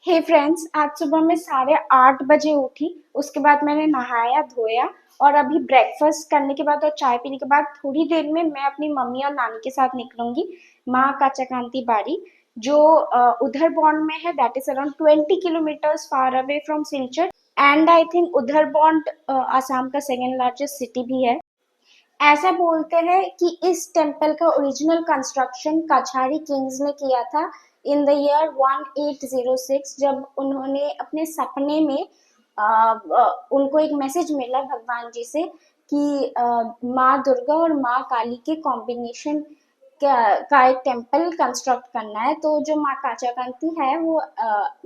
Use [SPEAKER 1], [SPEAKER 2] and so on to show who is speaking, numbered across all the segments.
[SPEAKER 1] हे friends, आज सुबह मैं 8:30 बजे उठी। उसके बाद मैंने नहाया धोया और अभी ब्रेकफास्ट करने के बाद और चाय पीने के बाद थोड़ी देर में मैं अपनी मम्मी और नानी के साथ निकलूंगी माँ काचाकांति बाड़ी, जो उधर बॉन्ड में है। That is around 20 kilometres far away from Silchar. And I think उधर बॉन्ड आसाम का सेकेंड लार्जेस्ट सिटी भी है। ऐसा बोलते हैं कि इस टेम्पल का ओरिजिनल कंस्ट्रक्शन कछारी किंग्स ने किया था इन द ईयर 1806, जब उन्होंने अपने सपने में उनको एक मैसेज मिला भगवान जी से कि माँ दुर्गा और माँ काली के कॉम्बिनेशन का एक टेम्पल कंस्ट्रक्ट करना है। तो जो माँ काचाकांति है वो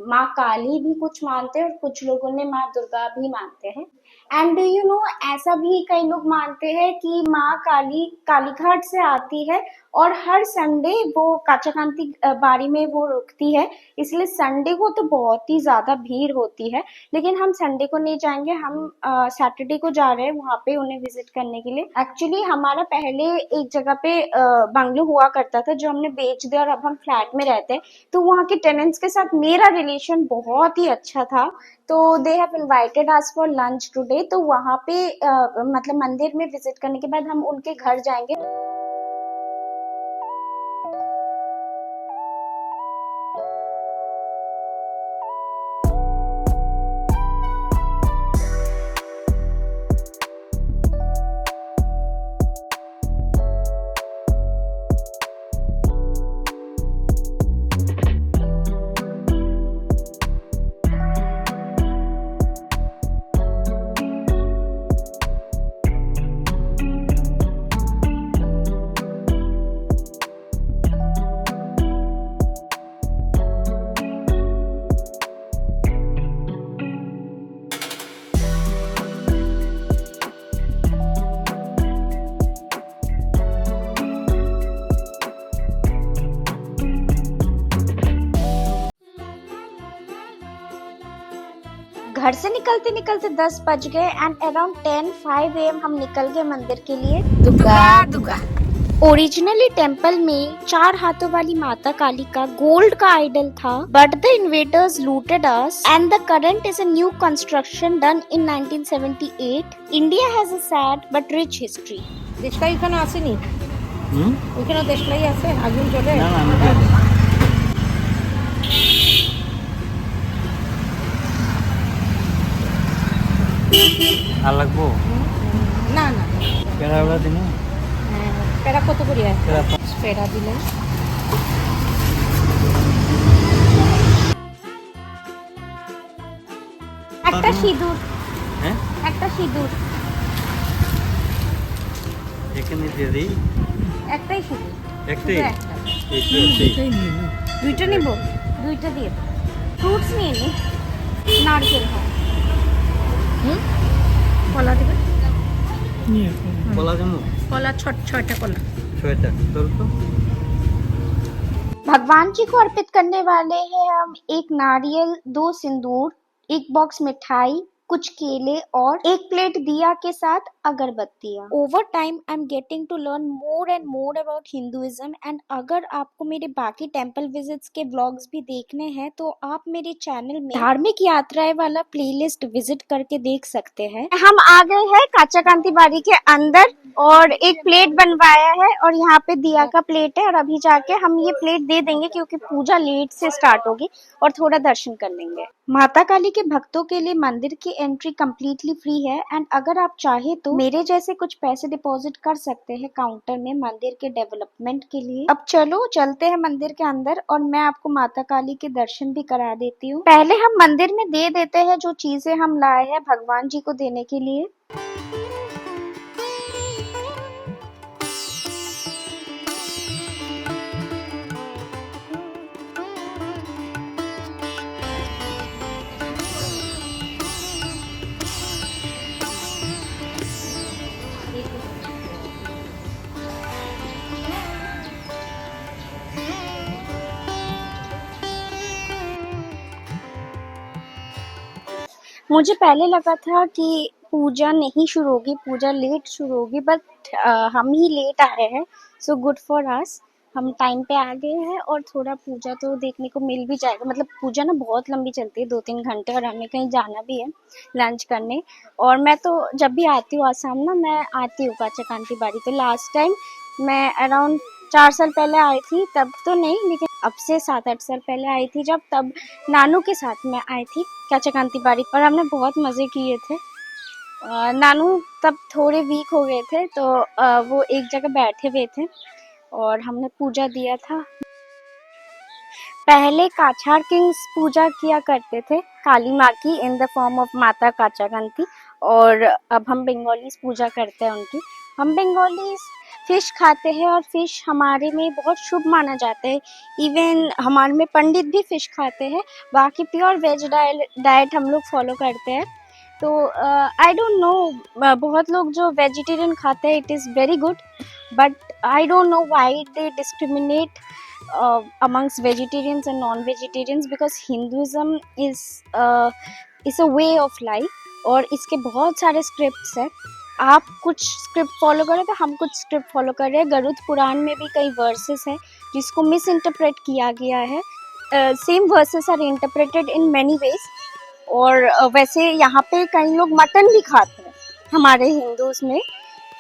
[SPEAKER 1] माँ काली भी कुछ मानते हैं और कुछ लोगों ने माँ दुर्गा भी मानते हैं। एंड डू यू नो, ऐसा भी कई लोग मानते हैं कि माँ काली कालीघाट से आती है और हर संडे वो काचाकांति बाड़ी में वो रुकती है। इसलिए संडे को तो बहुत ही ज्यादा भीड़ होती है, लेकिन हम संडे को नहीं जाएंगे। हम सैटरडे को जा रहे हैं वहां पे उन्हें विजिट करने के लिए। एक्चुअली हमारा पहले एक जगह पे बंगलो हुआ करता था जो हमने बेच दिया और अब हम फ्लैट में रहते हैं। तो वहाँ के टेनेंट्स के साथ मेरा रिलेशन बहुत ही अच्छा था। तो they have invited us for lunch today. तो वहाँ पे मतलब मंदिर में विजिट करने के बाद हम उनके घर जाएंगे। घर से निकलते निकलते 10 बज गए एंड अराउंड 10:05 AM हम निकल गए मंदिर के लिए।
[SPEAKER 2] दुर्गा दुर्गा
[SPEAKER 1] ओरिजिनली टेम्पल में 4 हाथों वाली माता काली का गोल्ड का आइडल था, but the invaders looted us and the current is a new construction done in 1978। India has a sad but rich history.
[SPEAKER 2] দেশলাই এখানে আসেনি ওইখানে দেশলাই আছে আগুন জ্বলে
[SPEAKER 3] না না আমি জানি আর লাগবো
[SPEAKER 2] না না
[SPEAKER 3] পেড়াওড়া দিনে
[SPEAKER 2] পেড়া কত করে
[SPEAKER 3] পেড়া
[SPEAKER 2] পেড়া দিলেন
[SPEAKER 1] একটা সিঁদুর,
[SPEAKER 3] হ্যাঁ
[SPEAKER 1] একটা সিঁদুর,
[SPEAKER 3] এখানে দিয়ে দিই
[SPEAKER 1] একটাই সিঁদুর,
[SPEAKER 3] একটাই
[SPEAKER 1] শুধু একটা।
[SPEAKER 3] এইটাই
[SPEAKER 1] দুইটা নিব, দুইটা দিয়ে দাও। ফ্রুটস নিয়ে নি, নারকেল হয়।
[SPEAKER 2] কলা দেবে
[SPEAKER 3] কলা দেবো
[SPEAKER 2] কলা ছয়টা কলা
[SPEAKER 3] ছয়টা তোর তো
[SPEAKER 1] भगवान जी को अर्पित करने वाले हैं हम एक नारियल, 2 सिंदूर, एक बॉक्स मिठाई, कुछ केले और एक प्लेट दिया के साथ अगरबत्तियाँ। Over time I am getting to learn more and more about Hinduism. And अगर आपको मेरे बाकी टेम्पल विजिट्स के व्लॉग्स भी देखने हैं तो आप मेरे चैनल में धार्मिक यात्राएं वाला प्लेलिस्ट विजिट करके देख सकते हैं। हम आ गए हैं काचाकांति बाड़ी के अंदर और एक प्लेट बनवाया है और यहाँ पे दिया का प्लेट है और अभी जाके हम ये प्लेट दे देंगे क्योंकि पूजा लेट से स्टार्ट होगी और थोड़ा दर्शन कर लेंगे। माता काली के भक्तों के लिए मंदिर की एंट्री कम्प्लीटली फ्री है एंड अगर आप चाहे तो मेरे जैसे कुछ पैसे डिपॉजिट कर सकते हैं काउंटर में मंदिर के डेवलपमेंट के लिए। अब चलो चलते हैं मंदिर के अंदर और मैं आपको माता काली के दर्शन भी करा देती हूँ। पहले हम मंदिर में दे देते हैं जो चीजें हम लाए हैं भगवान जी को देने के लिए। मुझे पहले लगा था कि पूजा नहीं शुरू होगी, पूजा लेट शुरू होगी, बट हम ही लेट आए हैं, सो गुड फॉर अस। हम टाइम पे आ गए हैं और थोड़ा पूजा तो देखने को मिल भी जाएगा। मतलब पूजा ना बहुत लंबी चलती है, 2-3 घंटे, और हमें कहीं जाना भी है लंच करने। और मैं तो जब भी आती हूँ आसाम ना, मैं आती हूँ काचाकांति बाड़ी। तो लास्ट टाइम मैं अराउंड 4 साल पहले आई थी, तब तो नहीं, लेकिन अब से 7-8 साल पहले आई थी, जब तब नानू के साथ मैं आई थी काचाकांति बाड़ी, और हमने बहुत मज़े किए थे। नानू तब थोड़े वीक हो गए थे, तो वो एक जगह बैठे हुए थे और हमने पूजा दिया था। पहले काछाड़ किंग्स पूजा किया करते थे काली माँ की इन द फॉर्म ऑफ माता काचाकांति, और अब हम बंगालीज पूजा करते हैं उनकी। हम बंगालीज फिश खाते हैं और फिश हमारे में बहुत शुभ माना जाता है। इवन हमारे में पंडित भी फिश खाते हैं। बाकी प्योर वेज डाइट हम लोग फॉलो करते हैं। तो आई डोंट नो, बहुत लोग जो वेजिटेरियन खाते हैं, it is very good, but I don't know why they discriminate amongst vegetarians and non-vegetarians, because Hinduism is a way of life, और इसके बहुत सारे स्क्रिप्ट्स हैं। आप कुछ स्क्रिप्ट फॉलो कर रहे हैं तो हम कुछ स्क्रिप्ट फॉलो कर रहे हैं। गरुड़ पुराण में भी कई वर्सेस हैं जिसको मिस इंटरप्रेट किया गया है। Same verses are interpreted in many ways. और वैसे यहाँ पे कई लोग मटन भी खाते हैं हमारे हिंदूज में,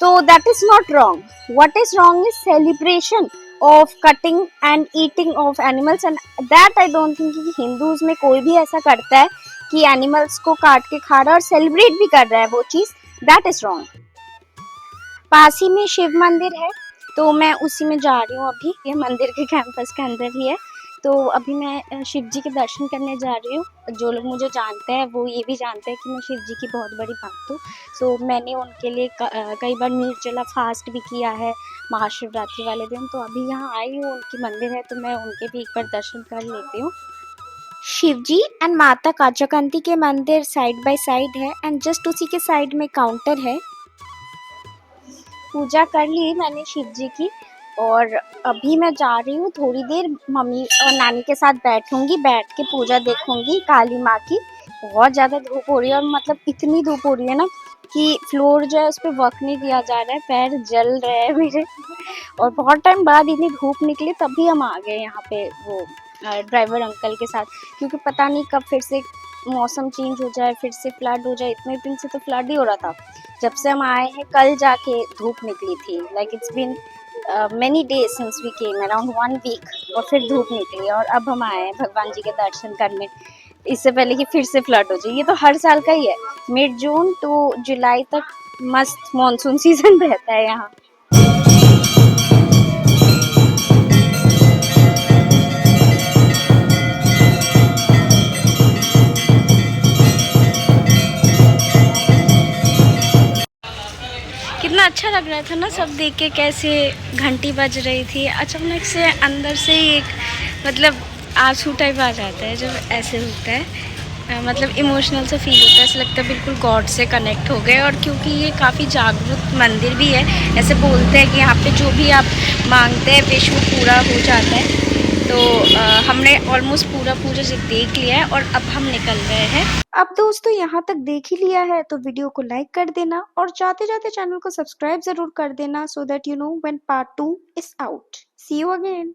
[SPEAKER 1] तो that is not wrong. What is wrong is celebration of cutting and eating of animals, and that I don't think कि हिंदूज में कोई भी ऐसा करता है कि एनिमल्स को काट के खा रहा है और सेलिब्रेट भी कर रहा है वो चीज़, दैट इज रॉन्ग। पास ही में शिव मंदिर है, तो मैं उसी में जा रही हूँ अभी। ये मंदिर के कैंपस के अंदर ही है, तो अभी मैं शिव जी के दर्शन करने जा रही हूँ। जो लोग मुझे जानते हैं वो ये भी जानते हैं कि मैं शिव जी की बहुत बड़ी भक्त हूँ। सो मैंने उनके लिए कई बार निर्जला फास्ट भी किया है महाशिवरात्रि वाले दिन। तो अभी यहाँ आई हूँ, उनकी मंदिर है, तो मैं उनके भी एक बार दर्शन कर लेती हूँ। शिव जी एंड माता काचाकांति के मंदिर साइड बाय साइड है, एंड जस्ट उसी के साइड में काउंटर है। पूजा कर ली मैंने शिव जी की, और अभी मैं जा रही हूँ, थोड़ी देर मम्मी और नानी के साथ बैठूंगी, बैठ के पूजा देखूंगी काली माँ की। बहुत ज़्यादा धूप हो रही है, और मतलब इतनी धूप हो रही है ना कि फ्लोर जो है उस पर वर्क नहीं किया जा रहा है, पैर जल रहे हैं मेरे। और बहुत टाइम बाद इतनी धूप निकली, तभी हम आ गए यहाँ पे वो ड्राइवर अंकल के साथ, क्योंकि पता नहीं कब फिर से मौसम चेंज हो जाए, फिर से फ्लड हो जाए। इतने दिन से तो फ्लड ही हो रहा था। जब से हम आए हैं कल जाके धूप निकली थी, like it's been many days since we came, around 1 week, और फिर धूप निकली, और अब हम आए हैं भगवान जी के दर्शन करने, इससे पहले कि फिर से फ्लड हो जाए। ये तो हर साल का ही है, मिड जून टू जुलाई तक मस्त मॉनसून सीजन रहता है यहाँ। कितना अच्छा लग रहा था ना सब देख के, कैसे घंटी बज रही थी। अचानक से अंदर से ही एक मतलब आंसू टाइप आ जाता है जब ऐसे होता है। मतलब इमोशनल सा फील होता है, ऐसा लगता है बिल्कुल गॉड से कनेक्ट हो गए। और क्योंकि ये काफ़ी जागरूक मंदिर भी है, ऐसे बोलते हैं कि यहाँ पे जो भी आप मांगते हैं विश वो पूरा हो जाता है। तो हमने ऑलमोस्ट पूरा पूजा देख लिया है, और अब हम निकल रहे हैं। अब दोस्तों यहाँ तक देख ही लिया है तो वीडियो को लाइक कर देना, और जाते जाते चैनल को सब्सक्राइब जरूर कर देना, so that you know when part 2 is out. See you again.